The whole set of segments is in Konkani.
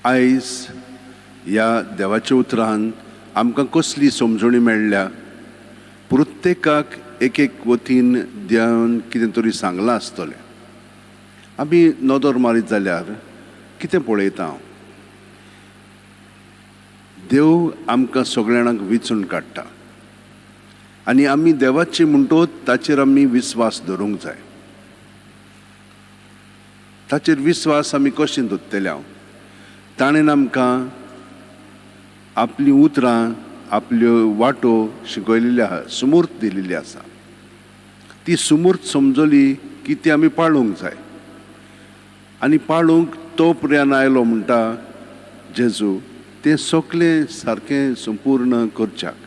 आयज ह्या देवाच्या उतरान आमकां कसली समजणी मेळ्ळ्या. प्रत्येकाक एक एक वतीन देवान कितें तरी सांगलां आसतलें. आमी नदर मारीत जाल्यार कितें पळयता हांव, देव आमकां सगळ्यांक विचून काडटा आनी आमी देवाची म्हणटोच ताचेर आमी विस्वास दवरूंक जाय. ताचेर विस्वास आमी कशें दवरतले? ताणें आमकां आपलीं उतरां, आपल्यो वाटो शिकयलेल्यो आसा, सुमूर्त दिलेली आसा. ती सुमूर्त समजली की ती आमी पाळूंक जाय. आनी पाळूंक तो पर्यान आयलो म्हणटा जेजू, तें सगळें सारकें संपूर्ण करच्याक.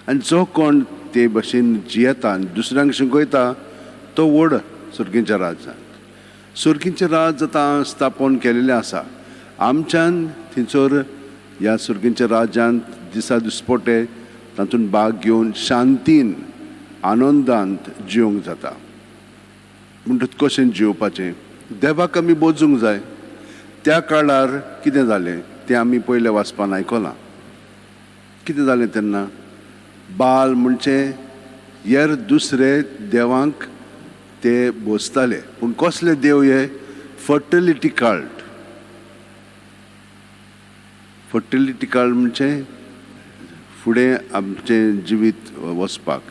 आनी जो कोण ते भाशेन जियेता आनी दुसऱ्यांक शिकयता तो व्हड सुर्गीच्या राज्यांत. सुर्गीचें राज आतां स्थापन केलेलें आसा. आमच्यान थंयसर ह्या सुर्गीच्या राज्यांत दिसा दिसपटे तातूंत भाग घेवन शांतीन आनंदांत जिवंक जाता. म्हणटच कशें जिवपाचें? देवाक आमी बोजूंक जाय. त्या काळार कितें जालें तें आमी पयलें वाचपान आयकलां. कितें जालें तेन्ना? बाल म्हणचे हेर दुसरे देवांक ते बोजताले. पूण कसले देव हे? Fertility cult. फर्टिलिटी कल्ट म्हणजे फुडें आमचें जिवीत वचपाक.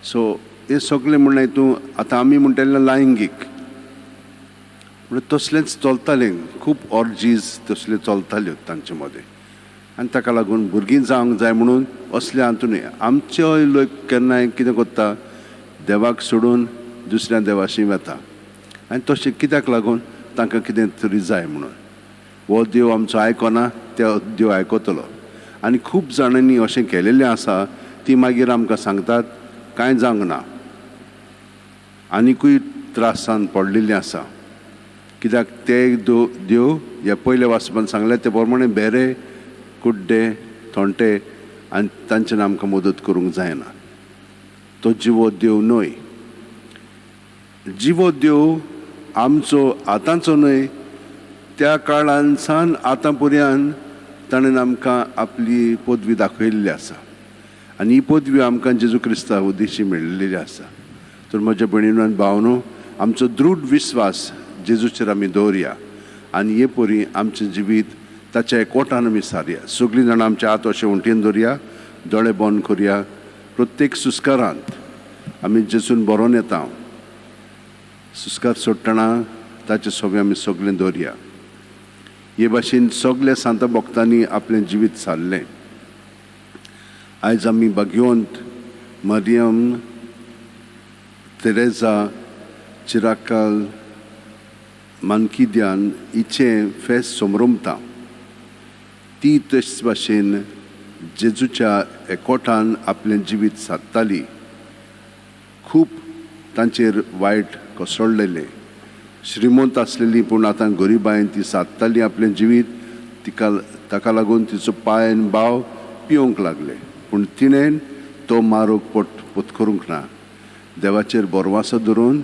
सो हे सगळें म्हणलें हितून आतां आमी म्हणटलें लैंगीक म्हणजे तसलेंच चलतालें. खूब ऑर्जीज तसल्यो चलताल्यो तांचे मदें. आनी ताका लागून भुरगीं जावंक जाय म्हणून असल्या हातून आमचे लोक केन्नाय कितें करता? देवाक सोडून दुसऱ्या देवाशी वता. आनी तशें कित्याक लागून? तांकां कितें तरी जाय म्हणून. हो देव आमचो आयकना, तो देव आयकतलो. आनी खूब जाणांनी अशें केलेलें आसा. ती मागीर आमकां सांगतात कांय जावंक ना, आनिकूय त्रासान पडलेलीं आसा. कित्याक ते देव हे पयले वाचपान सांगले ते प्रमाणे बेरे, कुड्डे, थोंटे आनी तांच्यान आमकां मदत करूंक जायना. तो जिवो देव न्हय. जिवो देव आमचो आतांचो न्हय, त्या काळान सावन आतां पर्यंत ताणें आमकां आपली पदवी दाखयल्ली आसा. आनी ही पदवी आमकां जेजू क्रिस्ता उद्देशी मेळिल्ली आसा. तर म्हज्या भयणीनो आनी भावनो, आमचो दृढ विस्वास जेजूचेर आमी दवरया आनी हे परी आमचें जिवीत ताच्या एकवटान आमी सारया. सगळीं जाणां आमचे हात अशें वणटीन दवरया, दोळे बंद करया. प्रत्येक सुस्कारांत आमी जेजून बरोवन येता. सुस्कार सोडटना ताचे सोबे आमी सगळें दवरया. हे भाशेन सगळे सांत भक्तांनी आपलें जिवीत सारलें. आयज आमी भाग्यवंत मरियम, तेरेजा, चिराकाल, मानकिद्यान हिचें फेस्त समरमता. ती तेच भाशेन जेजूच्या एकवटान आपलें जिवीत सारताली. खूब तांचेर वायट कोसळ्ळेलें. श्रीमंत आसलेली पूण आतां गरिबायन ती सादताली आपलें जिवीत. ताका लागून तिचो पाय आनी भाव पिवंक लागले. पूण तिणें तो मारूक पत्करूंक ना. देवाचेर बोरवासो धरून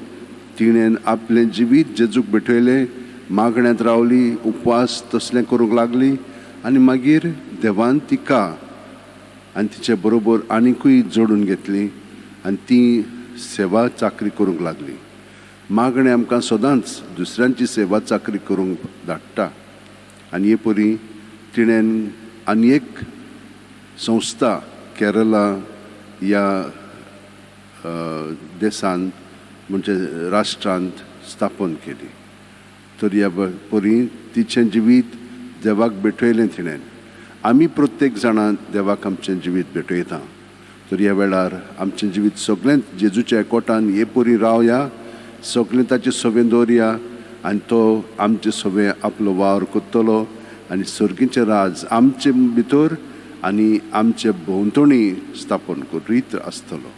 तिणें आपलें जिवीत जेजूक भेटयलें. मागण्यांत रावली, उपवास तसलें करूंक लागली. आनी मागीर देवान तिका आनी तिचे बरोबर आनिकूय जोडून घेतली आनी ती सेवा चाकरी करूंक लागली. मागणें आमकां सदांच दुसऱ्यांची सेवा चाकरी करूंक धाडटा. आनी हे परी तिणें आनी एक संस्था केरला ह्या देशांत म्हणजे राष्ट्रांत स्थापन केली. तर ह्या परी तिचें जिवीत देवाक भेटयलें तिणें. आमी प्रत्येक जाणां देवाक आमचें जिवीत भेटयता. तर ह्या वेळार आमचें जिवीत सगळें जेजूच्या एकवटान हे परी रावया, सगळें ताचे सोबेन दवरया आनी तो आमचे सोबे आपलो वावर कोत्तलो आनी सर्गीचें राज आमचे भितर आनी आमचे भोंवतणी स्थापन करीत आसतलो.